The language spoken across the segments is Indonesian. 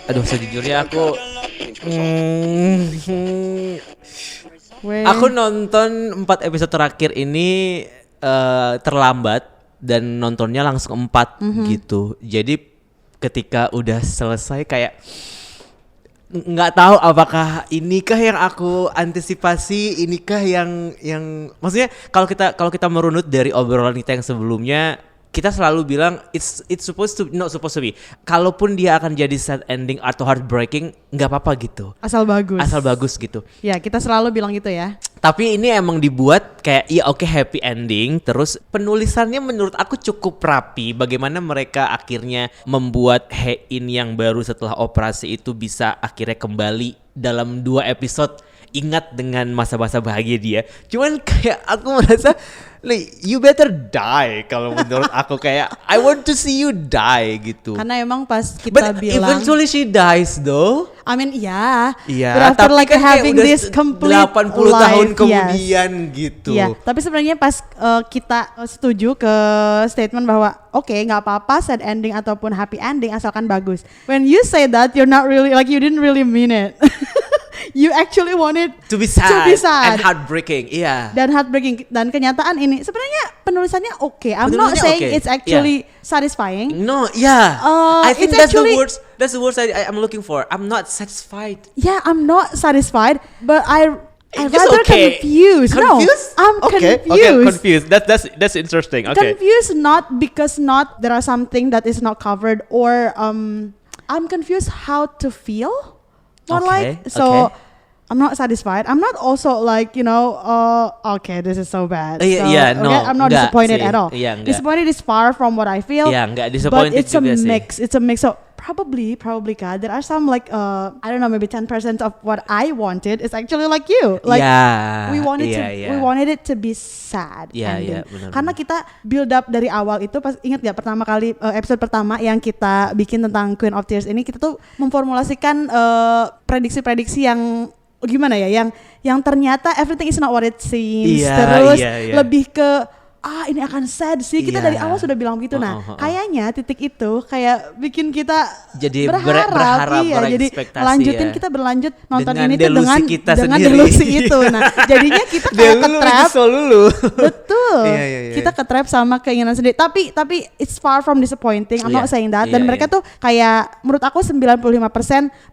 Aduh, sejujurnya aku nonton 4 episode terakhir ini terlambat dan nontonnya langsung 4 gitu. Jadi ketika udah selesai kayak nggak tahu apakah inikah yang aku antisipasi, inikah yang maksudnya kalau kita merunut dari obrolan kita yang sebelumnya, kita selalu bilang it's supposed to not supposed to be. Kalaupun dia akan jadi sad ending atau heartbreaking, nggak apa-apa gitu. Asal bagus gitu. Ya, kita selalu bilang gitu ya. Tapi ini emang dibuat kayak happy ending. Terus penulisannya menurut aku cukup rapi. Bagaimana mereka akhirnya membuat Hein yang baru setelah operasi itu bisa akhirnya kembali dalam 2 episode. Ingat dengan masa-masa bahagia dia. Cuman kayak aku merasa you better die. Kalau menurut aku kayak I want to see you die gitu. Karena emang pas kita But bilang eventually she dies though. I mean yeah. Iya, after tapi like kan having udah this complete 80 tahun life, kemudian gitu. Iya, tapi sebenarnya pas kita setuju ke statement bahwa oke, nggak apa-apa sad ending ataupun happy ending asalkan bagus. When you say that, you're not really like you didn't really mean it. You actually want it to be sad and heartbreaking, iya. Dan heartbreaking, dan kenyataan ini sebenarnya penulisannya oke. I'm not saying it's actually satisfying. No, yeah. I think that's actually, the words I'm looking for. I'm not satisfied. Yeah, I'm not satisfied, but I'm It's rather okay. confused. Confused? No, I'm confused. Okay, confused. That's interesting. Okay. Confused not because there are something that is not covered, or I'm confused how to feel. More Okay. I'm not satisfied. I'm not also like, okay, this is so bad. No, I'm not disappointed at all. Iya, disappointed is far from what I feel. Iya, enggak disappointed but it's juga a sih. mix. It's a mix. So probably Kak, there are some like I don't know, maybe 10% of what I wanted is actually like you. Like we wanted it to be sad ending. Benar. Karena kita build up dari awal itu, pas ingat gak pertama kali episode pertama yang kita bikin tentang Queen of Tears ini, kita tuh memformulasikan prediksi-prediksi yang gimana ya, yang ternyata everything is not what it seems. Terus lebih ke ini akan sad sih. Kita dari awal sudah bilang begitu. Nah, kayaknya titik itu kayak bikin kita jadi berharap jadi lanjutin, kita berlanjut nonton ini tuh dengan delusi itu. Nah, jadinya kita kayak ke-trap. Betul. Kita ke-trap sama keinginan sendiri. Tapi it's far from disappointing. I'm not saying that. Dan mereka tuh kayak menurut aku 95%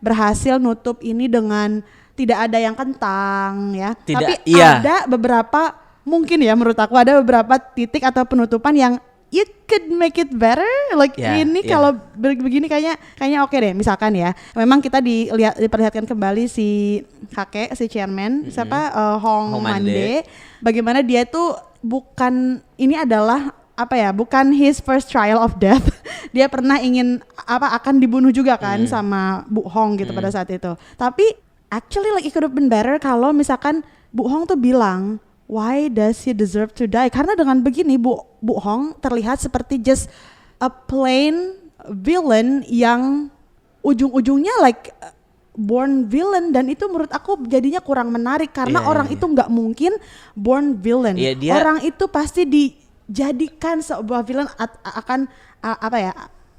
berhasil nutup ini dengan tidak ada yang kentang ya. Tapi ada beberapa, mungkin ya menurut aku ada beberapa titik atau penutupan yang you could make it better. Like ini kalau begini kayaknya oke deh. Misalkan ya, memang kita diperlihatkan kembali si kakek, si chairman, Hong Mande. Bagaimana dia tuh ini adalah bukan his first trial of death. Dia pernah akan dibunuh juga kan sama Bu Hong gitu pada saat itu. Tapi actually like it could have been better kalau misalkan Bu Hong tuh bilang, why does he deserve to die? Karena dengan begini Bu Hong terlihat seperti just a plain villain yang ujung-ujungnya like born villain, dan itu menurut aku jadinya kurang menarik karena orang itu nggak mungkin born villain. Orang itu pasti dijadikan sebuah villain akan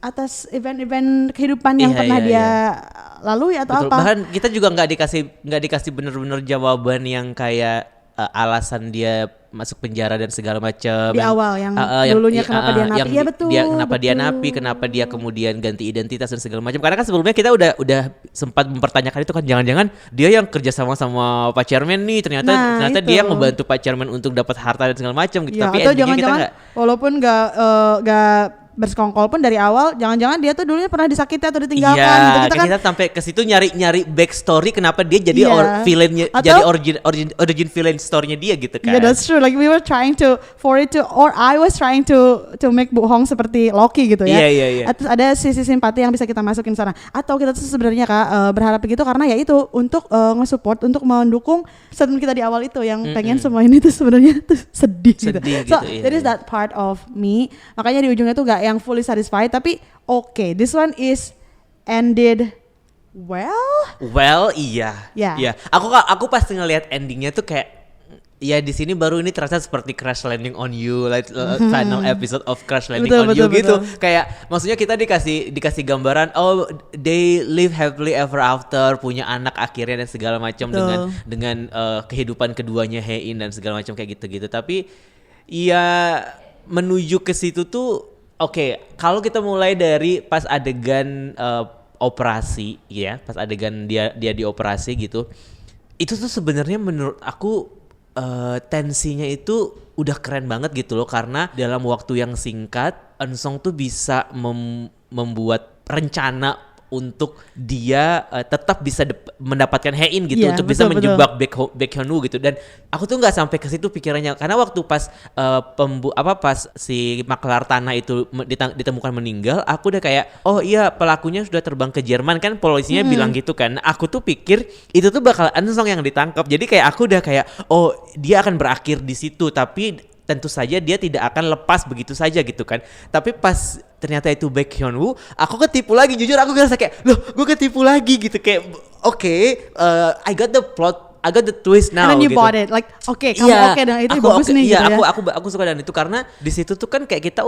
atas event-event kehidupan yang pernah dia lalui atau apa. Bahkan kita juga nggak dikasih bener-bener jawaban yang kayak alasan dia masuk penjara dan segala macam. Di awal yang dulunya kenapa dia napi? Iya betul. Dia napi, kenapa dia kemudian ganti identitas dan segala macam. Karena kan sebelumnya kita udah sempat mempertanyakan itu kan, jangan-jangan dia yang kerja sama Pak Chairman nih, ternyata dia yang membantu Pak Chairman untuk dapat harta dan segala macam gitu. Ya, tapi atau jangan-jangan kita walaupun nggak bersekongkol pun dari awal, jangan-jangan dia tuh dulunya pernah disakiti atau ditinggalkan gitu. Kita sampai ke situ nyari backstory kenapa dia jadi villainnya, jadi origin villain story-nya dia gitu kan. Yeah, that's true. Like we were trying to I was trying to make Bu Hong seperti Loki gitu ya. Iya. Terus ada sisi simpati yang bisa kita masukin sana. Atau kita tuh sebenarnya Kak berharap begitu karena ya itu untuk nge-support, untuk mendukung statement kita di awal itu yang pengen semua ini tuh sebenarnya tuh sedih gitu. So that is that part of me. Makanya di ujungnya tuh gak yang fully satisfied, tapi okay, this one is ended well. Iya. Aku pasti ngelihat endingnya tuh kayak ya di sini baru ini terasa seperti Crash Landing on You, like final episode of Crash Landing on You gitu. Kayak maksudnya kita dikasih gambaran, oh they live happily ever after, punya anak akhirnya dan segala macam dengan kehidupan keduanya Hein dan segala macam kayak gitu-gitu. Tapi ya menuju ke situ tuh oke, kalau kita mulai dari pas adegan operasi ya, pas adegan dia dioperasi gitu. Itu tuh sebenarnya menurut aku tensinya itu udah keren banget gitu loh, karena dalam waktu yang singkat Eun-sung tuh bisa membuat rencana untuk dia tetap bisa mendapatkan Hein gitu, untuk bisa menjebak Baek Hyun-woo gitu. Dan aku tuh nggak sampai ke situ pikirannya, karena waktu pas pas si maklar tanah itu ditemukan meninggal, aku udah kayak oh iya pelakunya sudah terbang ke Jerman kan, polisinya bilang gitu kan. Aku tuh pikir itu tuh bakal Eun-sung yang ditangkap, jadi kayak aku udah kayak oh dia akan berakhir di situ, tapi tentu saja dia tidak akan lepas begitu saja gitu kan. Tapi pas ternyata itu Baek Hyun-woo, aku ketipu lagi, jujur aku ngerasa kayak loh gue ketipu lagi gitu, kayak okay, I got the plot, I got the twist now. And then you gitu. bought it, like kamu dan itu bagus nih. Iya, gitu aku suka dan itu, karena di situ tuh kan kayak kita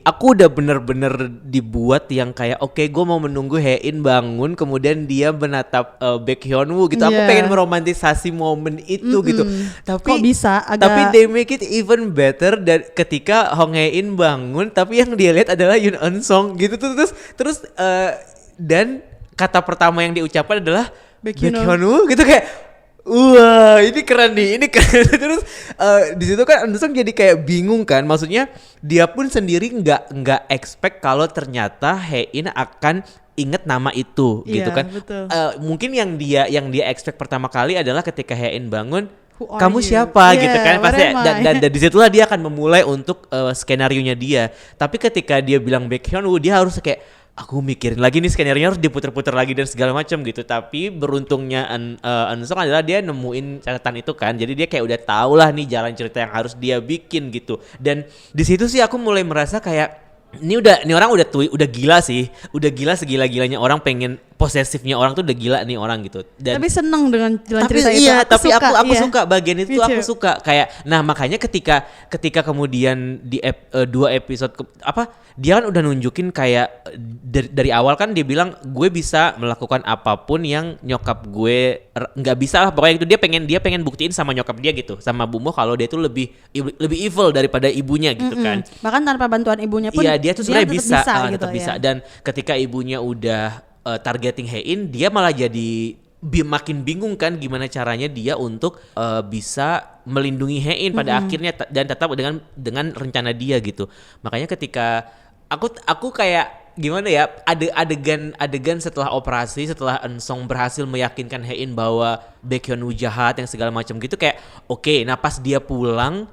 aku udah bener-bener dibuat yang kayak gue mau menunggu Hein bangun, kemudian dia menatap Baek Hyun-woo gitu. Aku pengen meromantisasi momen itu gitu. Tapi kok bisa tapi they make it even better dan ketika Hong Hae-in bangun, tapi yang dia lihat adalah Yoon Eun-sung gitu terus dan kata pertama yang diucapkan adalah Baek Hyun-woo gitu, kayak wah ini keren nih, ini keren. Terus di situ kan Eun-sung jadi kayak bingung kan, maksudnya dia pun sendiri nggak expect kalau ternyata Hein akan inget nama itu gitu kan. Mungkin yang dia expect pertama kali adalah ketika Hein bangun, kamu siapa gitu kan, pasti dan di situlah dia akan memulai untuk skenarionya dia. Tapi ketika dia bilang Baek Hyun-woo, dia harus kayak aku mikirin lagi nih, skenario harus diputer-puter lagi dan segala macam gitu. Tapi beruntungnya Eun-sung adalah dia nemuin catatan itu kan, jadi dia kayak udah tahu lah nih jalan cerita yang harus dia bikin gitu. Dan di situ sih aku mulai merasa kayak ini orang udah gila sih, udah gila segila-gilanya orang, pengen posesifnya orang tuh udah gila nih orang gitu. Dan tapi seneng dengan jalan cerita itu. Iya, tapi aku suka bagian itu, aku suka kayak nah makanya ketika kemudian di 2 episode dia kan udah nunjukin kayak dari awal kan dia bilang gue bisa melakukan apapun yang nyokap gue nggak bisa lah, pokoknya itu dia pengen buktiin sama nyokap dia gitu, sama Bumbo kalau dia tuh lebih evil daripada ibunya gitu kan. Bahkan tanpa bantuan ibunya pun dia tuh sebenarnya bisa gitu, bisa. Dan ketika ibunya udah targeting Hein, dia malah jadi makin bingung kan gimana caranya dia untuk bisa melindungi Hein pada akhirnya dan tetap dengan rencana dia gitu. Makanya ketika aku kayak gimana ya, adegan setelah operasi, setelah Eun-sung berhasil meyakinkan Hein bahwa Baek Hyun-woo jahat yang segala macam gitu, kayak oke, nah pas dia pulang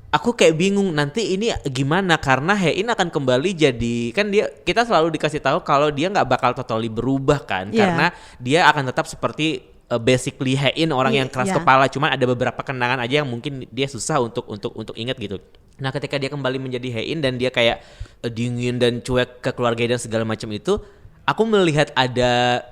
aku kayak bingung nanti ini gimana, karena Hein akan kembali jadi kan kita selalu dikasih tahu kalau dia nggak bakal totally berubah kan, karena dia akan tetap seperti basically Hein orang yang keras kepala, cuman ada beberapa kenangan aja yang mungkin dia susah untuk ingat gitu. Nah ketika dia kembali menjadi Hein dan dia kayak dingin dan cuek ke keluarga dan segala macam itu, aku melihat ada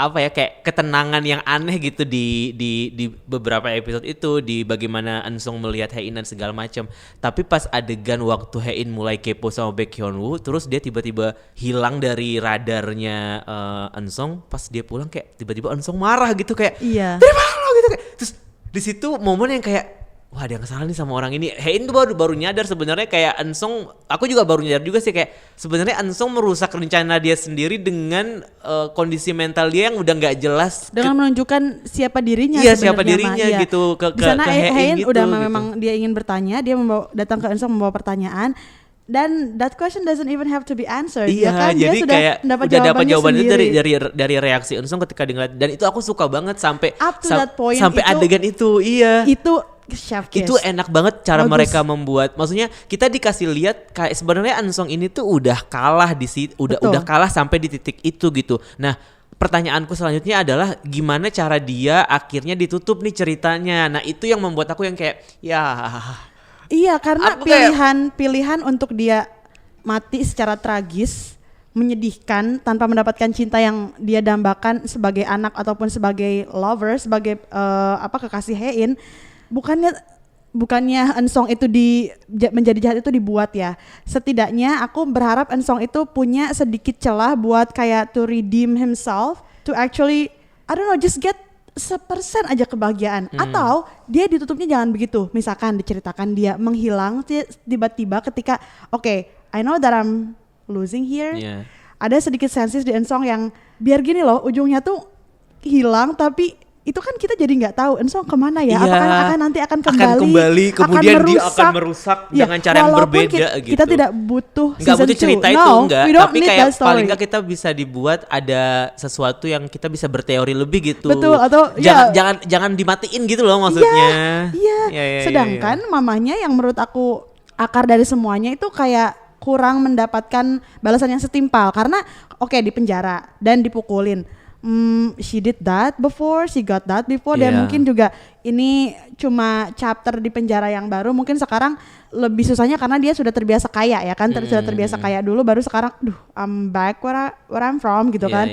kayak ketenangan yang aneh gitu di beberapa episode itu, di bagaimana Eun-sung melihat Hein dan segala macam. Tapi pas adegan waktu Hein mulai kepo sama Baek Hyun-woo, terus dia tiba-tiba hilang dari radarnya Eun-sung, pas dia pulang kayak tiba-tiba Eun-sung marah gitu, kayak dari mana lo gitu, kayak terus di situ momen yang kayak wah ada yang salah nih sama orang ini. Hein tuh baru nyadar sebenarnya kayak Eun-sung, aku juga baru nyadar juga sih kayak sebenarnya Eun-sung merusak rencana dia sendiri dengan kondisi mental dia yang udah nggak jelas. Dengan menunjukkan siapa dirinya. Iya siapa dirinya gitu ke Hein gitu, udah memang dia ingin bertanya, dia datang ke Eun-sung membawa pertanyaan. Dan that question doesn't even have to be answered. Iya, kan? jadi dia kayak udah dapat jawabannya dari reaksi Eun-sung ketika dia ngeliat, dan itu aku suka banget sampai sampai adegan itu. Iya. Itu chef kiss. Itu enak banget cara mereka membuat. Maksudnya kita dikasih lihat kayak sebenarnya Eun-sung ini tuh udah kalah di situ, udah kalah sampai di titik itu gitu. Nah, pertanyaanku selanjutnya adalah gimana cara dia akhirnya ditutup nih ceritanya. Nah, itu yang membuat aku yang kayak iya, karena pilihan untuk dia mati secara tragis, menyedihkan tanpa mendapatkan cinta yang dia dambakan sebagai anak ataupun sebagai lover, sebagai kekasih Hein, bukannya bukannya Eun-sung itu menjadi jahat itu dibuat ya. Setidaknya aku berharap Eun-sung itu punya sedikit celah buat kayak to redeem himself, to actually I don't know, just get 1% aja kebahagiaan. Atau dia ditutupnya jangan begitu. Misalkan diceritakan dia menghilang tiba-tiba ketika I know that I'm losing here. Ada sedikit sensitif di Eun-sung yang biar gini loh, ujungnya tuh hilang tapi itu kan kita jadi nggak tahu Eun-sung kemana ya, apakah nanti akan kembali kemudian dia akan merusak dengan cara yang berbeda gitu. Kita tidak butuh nggak butuh cerita itu tapi kayak paling nggak kita bisa dibuat ada sesuatu yang kita bisa berteori lebih gitu. Betul, atau jangan dimatiin gitu loh maksudnya. Sedangkan mamanya yang menurut aku akar dari semuanya itu kayak kurang mendapatkan balasan yang setimpal karena di penjara dan dipukulin. She did that before, she got that before, dan mungkin juga ini cuma chapter di penjara yang baru. Mungkin sekarang lebih susahnya karena dia sudah terbiasa kaya ya kan, sudah terbiasa kaya dulu, baru sekarang, I'm back where I'm from gitu kan.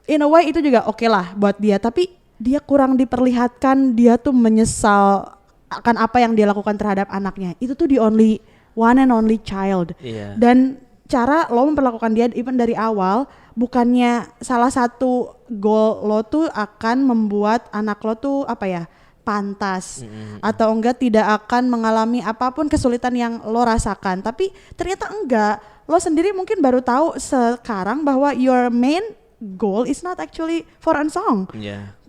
In a way itu juga oke lah buat dia, tapi dia kurang diperlihatkan dia tuh menyesal akan apa yang dia lakukan terhadap anaknya. Itu tuh the only one and only child. Dan cara lo memperlakukan dia even dari awal, bukannya salah satu goal lo tuh akan membuat anak lo tuh pantas atau enggak tidak akan mengalami apapun kesulitan yang lo rasakan, tapi ternyata enggak. Lo sendiri mungkin baru tahu sekarang bahwa your main goal is not actually for Eun-sung.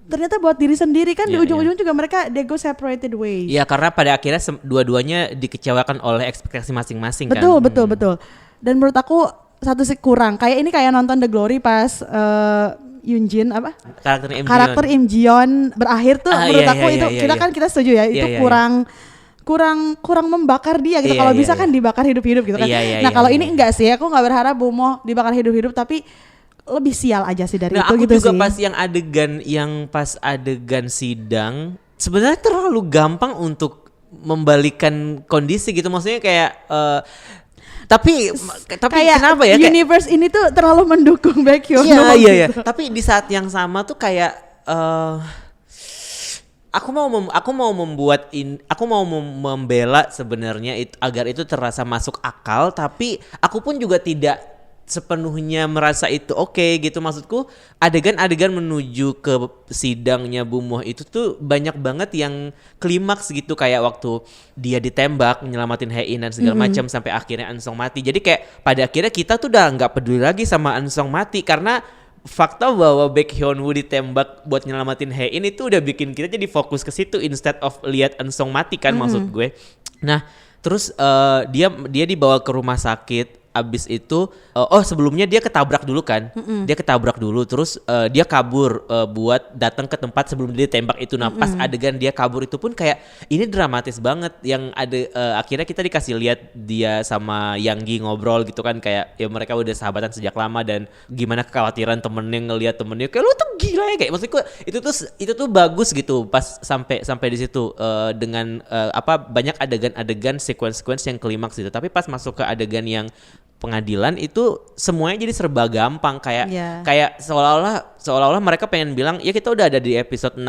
Ternyata buat diri sendiri kan, di ujung-ujung juga mereka they go separated ways. Karena pada akhirnya dua-duanya dikecewakan oleh ekspektasi masing-masing kan. Betul. Dan menurut aku satu sih kurang. Kayak nonton The Glory pas Yoonjin karakter Im Ji-yeon berakhir tuh, menurut aku itu kita setuju ya, itu kurang membakar dia gitu. Kalau bisa kan dibakar hidup-hidup gitu kan. Kalau ini enggak sih, aku nggak berharap Bumo dibakar hidup-hidup, tapi lebih sial aja sih dari itu gitu sih. Aku juga pas adegan sidang sebenarnya terlalu gampang untuk membalikan kondisi gitu, maksudnya kayak tapi kayak kenapa ya universe ini tuh terlalu mendukung Baekhyun. Iya. Tapi di saat yang sama tuh kayak aku mau membela sebenarnya itu agar itu terasa masuk akal, tapi aku pun juga tidak sepenuhnya merasa itu oke gitu. Maksudku adegan-adegan menuju ke sidangnya Bumoh itu tuh banyak banget yang klimaks gitu, kayak waktu dia ditembak nyelamatin Hae-in dan segala macam sampai akhirnya Eun-sung mati. Jadi kayak pada akhirnya kita tuh udah nggak peduli lagi sama Eun-sung mati, karena fakta bahwa Baekhyun-woo ditembak buat nyelamatin Hae-in itu udah bikin kita jadi fokus ke situ instead of lihat Eun-sung mati kan, maksud gue. Nah terus dia dibawa ke rumah sakit. Abis itu sebelumnya dia ketabrak dulu kan. Dia ketabrak dulu terus dia kabur buat datang ke tempat sebelum dia ditembak itu. Nah pas adegan dia kabur itu pun kayak ini dramatis banget, yang ada akhirnya kita dikasih lihat dia sama Yang Gi ngobrol gitu kan, kayak ya mereka udah sahabatan sejak lama dan gimana kekhawatiran temennya ngelihat temennya kayak lu tuh gila ya, kayak maksudku itu tuh bagus gitu pas sampai di situ dengan banyak adegan sequence yang klimaks gitu. Tapi pas masuk ke adegan yang pengadilan itu semuanya jadi serba gampang, kayak seolah-olah mereka pengen bilang ya kita udah ada di episode 16,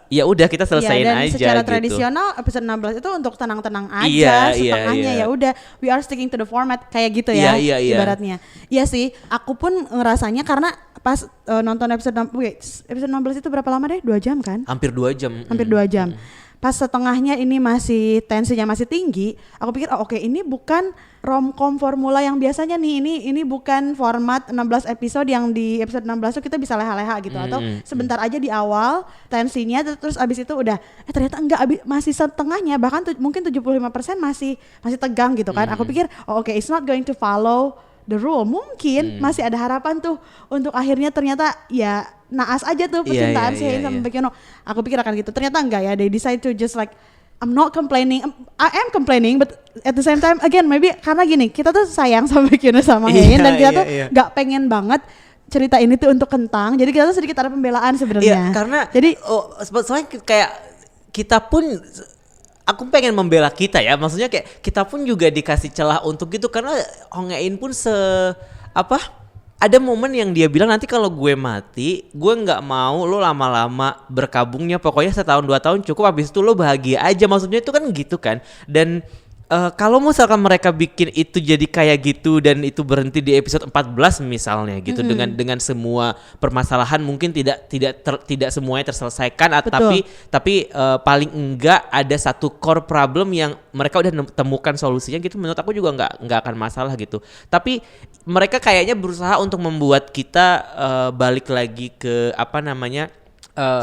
ya udah kita selesaiin dan aja secara gitu. Tradisional episode 16 itu untuk tenang-tenang aja, setengahnya ya udah we are sticking to the format kayak gitu ya, ibaratnya. Iya sih, aku pun ngerasanya karena pas nonton episode 16 itu berapa lama deh? 2 jam kan? Hampir 2 jam. Hampir 2 jam. Pas setengahnya ini masih tensinya masih tinggi, aku pikir ini bukan romcom formula yang biasanya nih, ini bukan format 16 episode yang di episode 16 tuh kita bisa leha-leha gitu, atau sebentar aja di awal tensinya terus abis itu udah ternyata enggak, masih setengahnya, bahkan mungkin 75% masih tegang gitu kan. Aku pikir it's not going to follow the rule, mungkin masih ada harapan tuh untuk akhirnya ternyata ya naas aja tuh percintaan si Hae sama Baekhyun. Aku pikir akan gitu, ternyata enggak ya, they decide to just like I'm not complaining, I am complaining, but at the same time again maybe karena gini, kita tuh sayang sama Baekhyun sama Hae dan kita tuh nggak pengen banget cerita ini tuh untuk kentang, jadi kita tuh sedikit ada pembelaan sebenarnya. Karena jadi soalnya kayak kita pun aku pengen membela kita ya, maksudnya kayak kita pun juga dikasih celah untuk gitu, karena Hong Hae-in pun ada momen yang dia bilang nanti kalau gue mati, gue nggak mau lo lama-lama berkabungnya, pokoknya 1-2 tahun cukup, habis itu lo bahagia aja. Maksudnya itu kan gitu kan. Dan kalau misalkan mereka bikin itu jadi kayak gitu dan itu berhenti di episode 14 misalnya gitu, dengan semua permasalahan mungkin tidak semuanya terselesaikan, tapi paling enggak ada satu core problem yang mereka udah temukan solusinya gitu, menurut aku juga nggak akan masalah gitu. Tapi mereka kayaknya berusaha untuk membuat kita balik lagi ke apa namanya,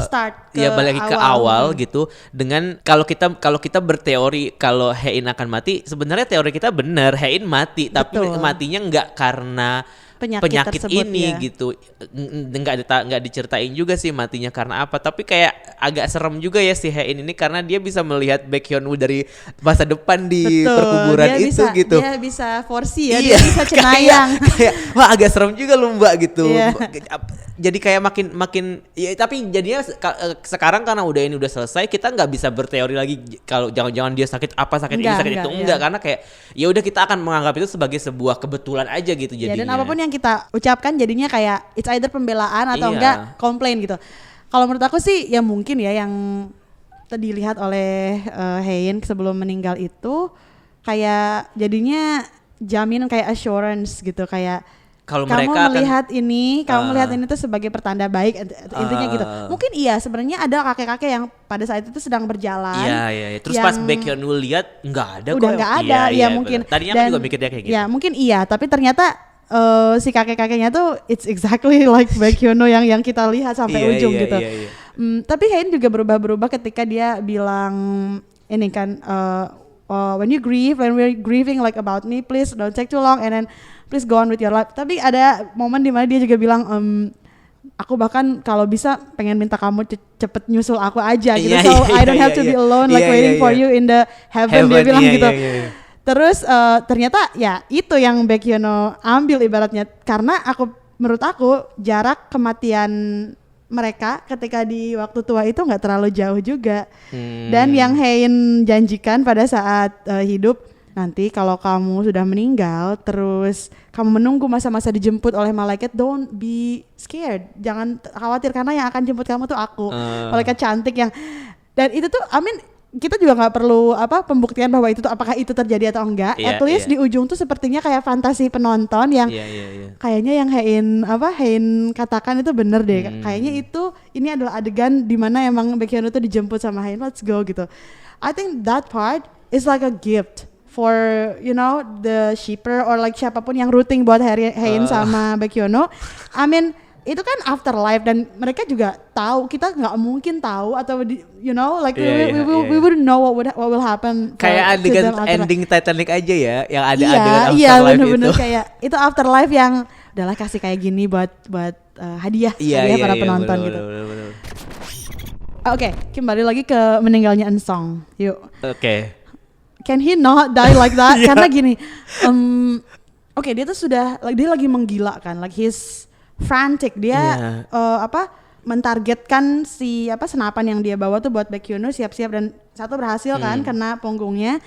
start ke balik ke awal gitu. Dengan kalau kita berteori kalau Hein akan mati, sebenarnya teori kita benar, Hein mati. Betul. Tapi matinya nggak karena penyakit tersebut, ini gitu. Nggak diceritain juga sih matinya karena apa, tapi kayak agak serem juga ya si Hein ini, karena dia bisa melihat Baek Hyun-woo dari masa depan di perkuburan itu gitu. Dia bisa foresee ya, dia bisa cenayang. kayak wah agak serem juga loh Mbak gitu. Jadi kayak makin ya, tapi jadinya sekarang karena ini udah selesai, kita nggak bisa berteori lagi kalau jangan-jangan dia sakit ini sakit itu enggak, karena kayak ya udah kita akan menganggap itu sebagai sebuah kebetulan aja gitu jadinya. Dan apapun yang kita ucapkan jadinya kayak it's either pembelaan atau enggak komplain gitu. Kalau menurut aku sih ya mungkin ya yang dilihat oleh Hein sebelum meninggal itu kayak jadinya jaminan, kayak assurance gitu, kayak kalau kamu mereka melihat ini tuh sebagai pertanda baik, intinya gitu. Mungkin iya sebenarnya ada kakek-kakek yang pada saat itu sedang berjalan. Iya. Terus pas Baek Hyun-woo lihat nggak ada, udah nggak ada. Iya mungkin. Bener. Tadinya aku juga mikirnya kayak gitu. Ya mungkin iya, tapi ternyata si kakek-kakeknya tuh it's exactly like Baek Hyun-woo yang kita lihat sampai ujung gitu. Iya. Tapi Hein juga berubah ketika dia bilang ini kan, when we're grieving like about me, please don't take too long and then please go on with your life. Tapi ada momen dimana dia juga bilang, aku bahkan kalau bisa pengen minta kamu cepet nyusul aku aja gitu. I don't have to be alone waiting for you in the heaven, dia bilang gitu. Terus ternyata ya itu yang Baek Hyun-woo ambil ibaratnya, karena menurut aku jarak kematian mereka ketika di waktu tua itu nggak terlalu jauh juga. Dan yang Hein janjikan pada saat hidup, nanti kalau kamu sudah meninggal terus kamu menunggu masa-masa dijemput oleh malaikat, don't be scared, jangan khawatir, karena yang akan jemput kamu tuh aku, malaikat cantik yang, dan itu tuh kita juga nggak perlu pembuktian bahwa itu tuh apakah itu terjadi atau enggak. At least di ujung tuh sepertinya kayak fantasi penonton yang kayaknya yang Hein katakan itu bener deh. Kayaknya ini adalah adegan di mana emang Baek Hyun-woo tuh dijemput sama Hein, let's go gitu. I think that part is like a gift for the shipper or like siapapun yang rooting buat Hein sama Baek Hyun-woo. Itu kan afterlife, dan mereka juga tahu, kita nggak mungkin tahu, atau we wouldn't know what will happen. Kayak adegan ending Titanic aja ya, yang ada adegan afterlife bener-bener itu. Kayak itu afterlife yang udahlah kasih kayak gini buat hadiah para penonton gitu. Bener. Oke, kembali lagi ke meninggalnya Eun-sung. Yuk. Oke. Can he not die like that? Karena gini, dia tuh dia lagi menggila kan, like he's frantic, dia mentargetkan si senapan yang dia bawa tuh buat Baek Hyun-woo, siap-siap, dan satu berhasil kan kena punggungnya.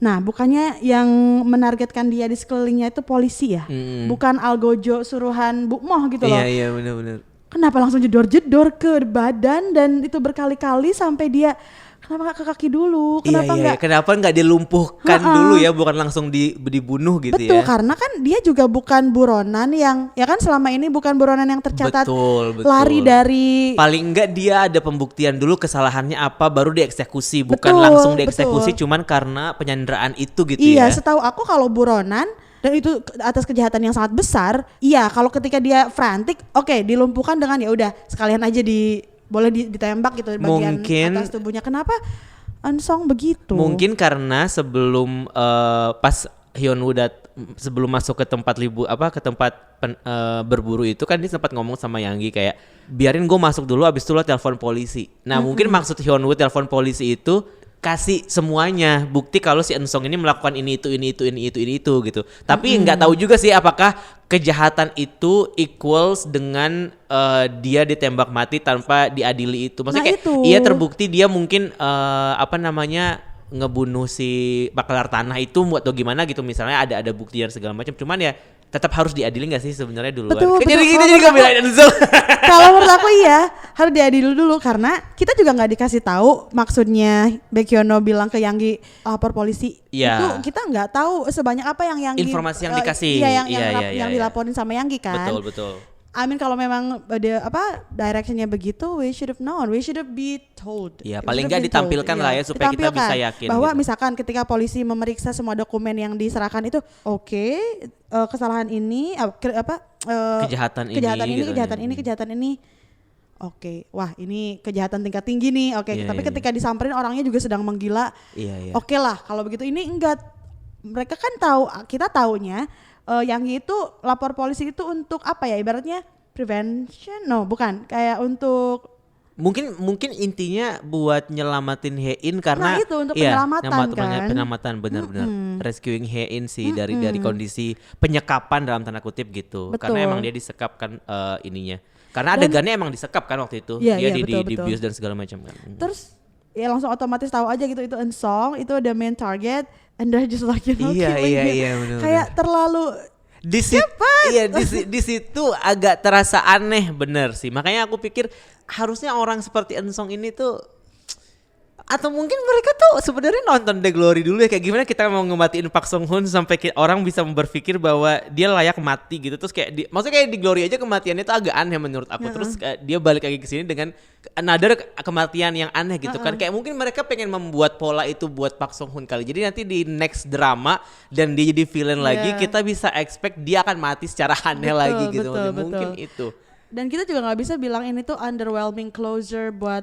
Nah, bukannya yang menargetkan dia di sekelilingnya itu polisi ya, bukan Algojo suruhan Bu Moh gitu loh. Iya benar. Kenapa langsung jedor-jedor ke badan, dan itu berkali-kali sampai dia kenapa nggak ke kaki dulu? Kenapa nggak dilumpuhkan dulu ya, bukan langsung dibunuh gitu. Betul, ya? Karena kan dia juga bukan buronan yang, ya kan selama ini bukan buronan yang tercatat betul. lari dari. Paling enggak dia ada pembuktian dulu kesalahannya apa, baru dieksekusi, bukan langsung dieksekusi cuman karena penyanderaan itu gitu ya. Iya, setahu aku kalau buronan dan itu atas kejahatan yang sangat besar, kalau ketika dia frantic, dilumpuhkan dengan ya udah sekalian aja boleh ditembak gitu di bagian atas tubuhnya. Kenapa Eun-sung begitu? Mungkin karena sebelum pas Hyun-woo sebelum masuk ke tempat berburu itu kan dia sempat ngomong sama Yang-gi kayak biarin gue masuk dulu, abis itu lo telepon polisi. Nah mungkin maksud Hyun-woo telepon polisi itu kasih semuanya bukti kalau si Eun-sung ini melakukan ini itu gitu. Tapi nggak tahu juga sih apakah kejahatan itu equals dengan dia ditembak mati tanpa diadili itu. Maksudnya iya terbukti dia mungkin ngebunuh si Bakelar Tanah itu atau gimana gitu, misalnya ada bukti dan segala macam. Cuman ya tetap harus diadili nggak sih sebenarnya duluan? Betul. Jadi kita jadi nggak belain Eun-sung. Kalau menurut aku iya harus diadili dulu karena kita juga nggak dikasih tahu maksudnya Baekhyun bilang ke Yanggi lapor polisi. Yeah. Itu kita nggak tahu sebanyak apa yang Yanggi informasi yang dikasih. Yang dilaporin sama Yanggi kan. Betul. Kalau memang ada directionnya begitu, we should have known, we should have be told. Ya paling nggak ditampilkan lah ya supaya kita bisa yakin. Bahwa gitu. Misalkan ketika polisi memeriksa semua dokumen yang diserahkan itu, kesalahan ini, kejahatan ini. Oke, wah ini kejahatan tingkat tinggi nih. Tapi ketika disamperin orangnya juga sedang menggila. Oke lah, kalau begitu ini enggak. Mereka kan tahu, kita taunya. Yang itu lapor polisi itu untuk apa ya, ibaratnya prevention? No, bukan. Kayak untuk mungkin intinya buat nyelamatin Hae-in karena itu untuk penyelamatan kan. Penyelamatan benar-benar rescuing Hae-in sih dari kondisi penyekapan dalam tanda kutip gitu. Betul. Karena emang dia disekap kan ininya. Karena adegannya emang disekap kan waktu itu. Dia di-abuse dan segala macam kan. Terus ya langsung otomatis tahu aja gitu itu Eun-sung, itu the main target. And they're just like killing him. Bener-bener. Kayak terlalu di situ agak terasa aneh bener sih. Makanya aku pikir harusnya orang seperti Eun-sung ini tuh, atau mungkin mereka tuh sebenarnya nonton The Glory dulu ya, kayak gimana kita mau ngematiin Park Sung Hoon sampai orang bisa berpikir bahwa dia layak mati gitu. Terus kayak maksudnya kayak di Glory aja kematiannya tuh agak aneh menurut aku. Terus dia balik lagi ke sini dengan another kematian yang aneh gitu kan. Kayak mungkin mereka pengen membuat pola itu buat Park Sung Hoon kali. Jadi nanti di next drama dan dia jadi villain lagi, kita bisa expect dia akan mati secara aneh lagi gitu. Mungkin itu. Dan kita juga nggak bisa bilang ini tuh underwhelming closure buat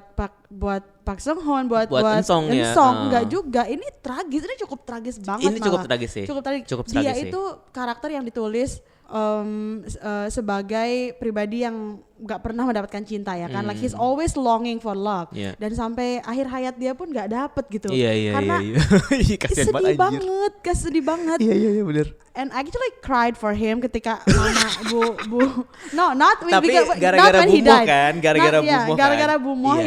Park Sung Hoon, buat Eun-sung ya. Enggak juga. Ini tragis, ini cukup tragis banget. Ini cukup tragis sih. Dia itu karakter yang ditulis sebagai pribadi yang nggak pernah mendapatkan cinta ya kan, like he's always longing for love, dan sampai akhir hayat dia pun nggak dapet gitu, karena sedih banget. Iya benar. And I actually cried for him ketika mama tapi gara-gara Bumoh kan, gara-gara Bumoh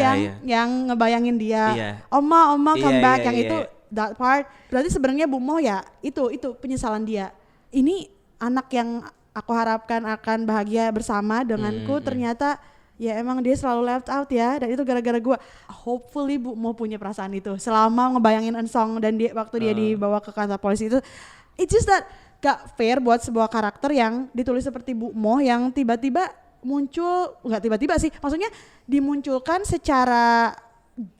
yang ngebayangin dia, Oma come back, yang itu that part. Berarti sebenarnya Bumoh ya itu penyesalan dia. Ini anak yang aku harapkan akan bahagia bersama denganku, ternyata ya emang dia selalu left out ya, dan itu gara-gara gue. Hopefully mau punya perasaan itu selama ngebayangin Eun-sung dan waktu dia dibawa ke kantor polisi itu. It's just that gak fair buat sebuah karakter yang ditulis seperti Bu Mo yang tiba-tiba muncul, gak tiba-tiba sih, maksudnya dimunculkan secara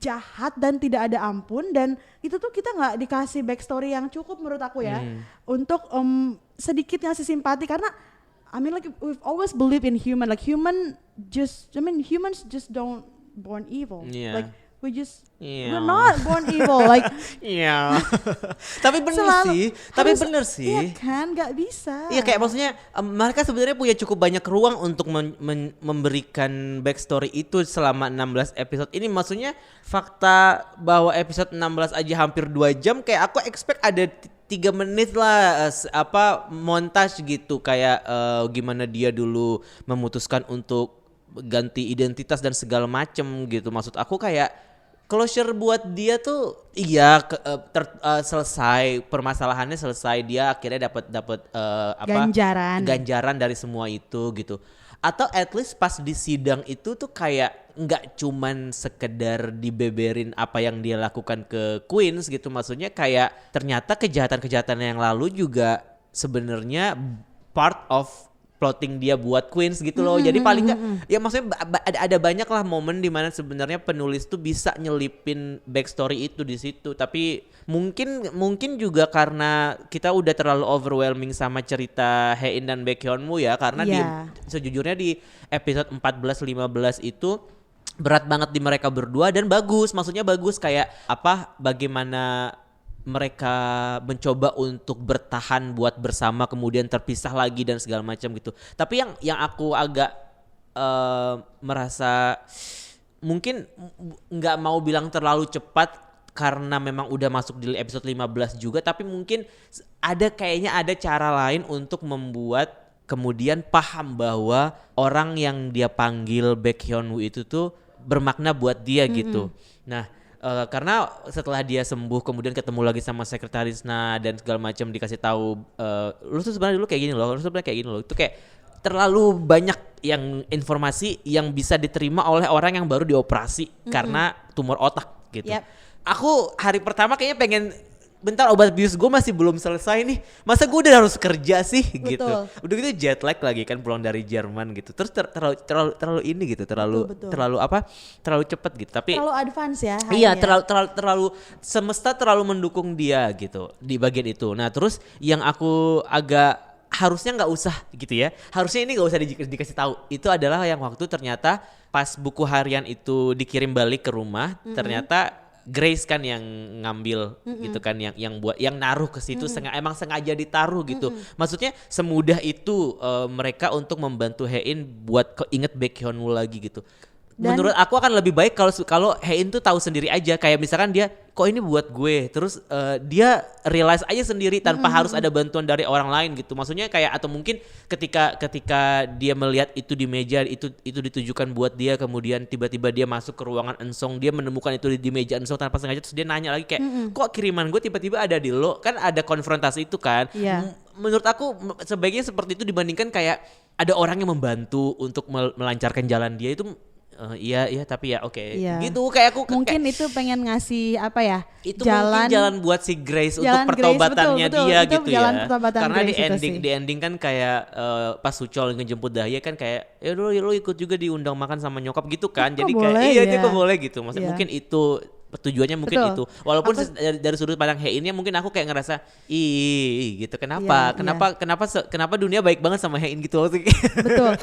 jahat dan tidak ada ampun, dan itu tuh kita nggak dikasih backstory yang cukup menurut aku ya untuk sedikit ngasih simpati, karena like we've always believed in humans just don't born evil, like we're not born evil, like tapi bener sih iya kan, nggak bisa. Iya, kayak maksudnya mereka sebenarnya punya cukup banyak ruang untuk memberikan backstory itu selama 16 episode ini. Maksudnya fakta bahwa episode 16 aja hampir 2 jam, kayak aku expect ada 3 menit lah montage gitu, kayak gimana dia dulu memutuskan untuk ganti identitas dan segala macem gitu. Maksud aku kayak closure buat dia tuh selesai, permasalahannya selesai, dia akhirnya dapat ganjaran dari semua itu gitu. Atau at least pas di sidang itu tuh kayak nggak cuman sekedar dibeberin apa yang dia lakukan ke Queens gitu. Maksudnya kayak ternyata kejahatan-kejahatan yang lalu juga sebenarnya part of plotting dia buat Queens gitu loh. Jadi paling nggak ya maksudnya ada banyak lah momen di mana sebenarnya penulis tuh bisa nyelipin backstory itu di situ. Tapi mungkin juga karena kita udah terlalu overwhelming sama cerita Hae-in dan Baekhyunwoo ya, karena sejujurnya di episode 14-15 itu berat banget di mereka berdua, dan bagus, maksudnya bagus kayak bagaimana mereka mencoba untuk bertahan buat bersama, kemudian terpisah lagi dan segala macam gitu. Tapi yang aku agak merasa mungkin nggak mau bilang terlalu cepat karena memang udah masuk di episode 15 juga, tapi mungkin kayaknya ada cara lain untuk membuat kemudian paham bahwa orang yang dia panggil Baekhyunwoo itu tuh bermakna buat dia gitu. Nah, karena setelah dia sembuh kemudian ketemu lagi sama sekretarisnya dan segala macam dikasih tahu lu tuh sebenarnya dulu kayak gini loh, lu sebenarnya kayak gini loh. Itu kayak terlalu banyak yang informasi yang bisa diterima oleh orang yang baru dioperasi karena tumor otak gitu. Aku hari pertama kayaknya pengen bentar, obat bius gue masih belum selesai nih, masa gue udah harus kerja sih. Betul. Gitu. Udah gitu jet lag lagi kan, pulang dari Jerman gitu, terus terlalu ini gitu, terlalu cepet gitu. Tapi terlalu advance ya. Iya, terlalu semesta terlalu mendukung dia gitu di bagian itu. Nah terus yang aku agak harusnya nggak usah gitu ya, harusnya ini nggak usah dikasih tahu. Itu adalah yang waktu ternyata pas buku harian itu dikirim balik ke rumah, ternyata Grace kan yang ngambil gitu kan, yang buat, yang naruh ke situ, emang sengaja ditaruh gitu. Maksudnya semudah itu mereka untuk membantu Hein buat inget Baekhyun lagi gitu. Dan menurut aku akan lebih baik kalau Hein tuh tahu sendiri aja, kayak misalkan dia kok ini buat gue, terus dia realize aja sendiri tanpa harus ada bantuan dari orang lain gitu. Maksudnya kayak, atau mungkin ketika dia melihat itu di meja, itu ditujukan buat dia, kemudian tiba-tiba dia masuk ke ruangan Ensong, dia menemukan itu di meja Ensong tanpa sengaja, terus dia nanya lagi kayak kok kiriman gue tiba-tiba ada di lo, kan ada konfrontasi itu kan. Menurut aku sebaiknya seperti itu dibandingkan kayak ada orang yang membantu untuk melancarkan jalan dia. Itu iya tapi ya oke. Gitu kayak aku mungkin itu pengen ngasih apa ya, itu jalan buat si Grace untuk pertobatannya dia gitu ya. Karena di ending kan kayak pas Suchol ngejemput Dahye kan kayak ya lu ikut juga diundang makan sama nyokap gitu kan. Jadi kayak itu kok boleh gitu. Maksudnya mungkin itu tujuannya, mungkin itu. Walaupun dari sudut pandang Hein mungkin aku kayak ngerasa gitu. Kenapa dunia baik banget sama Hein gitu. Betul.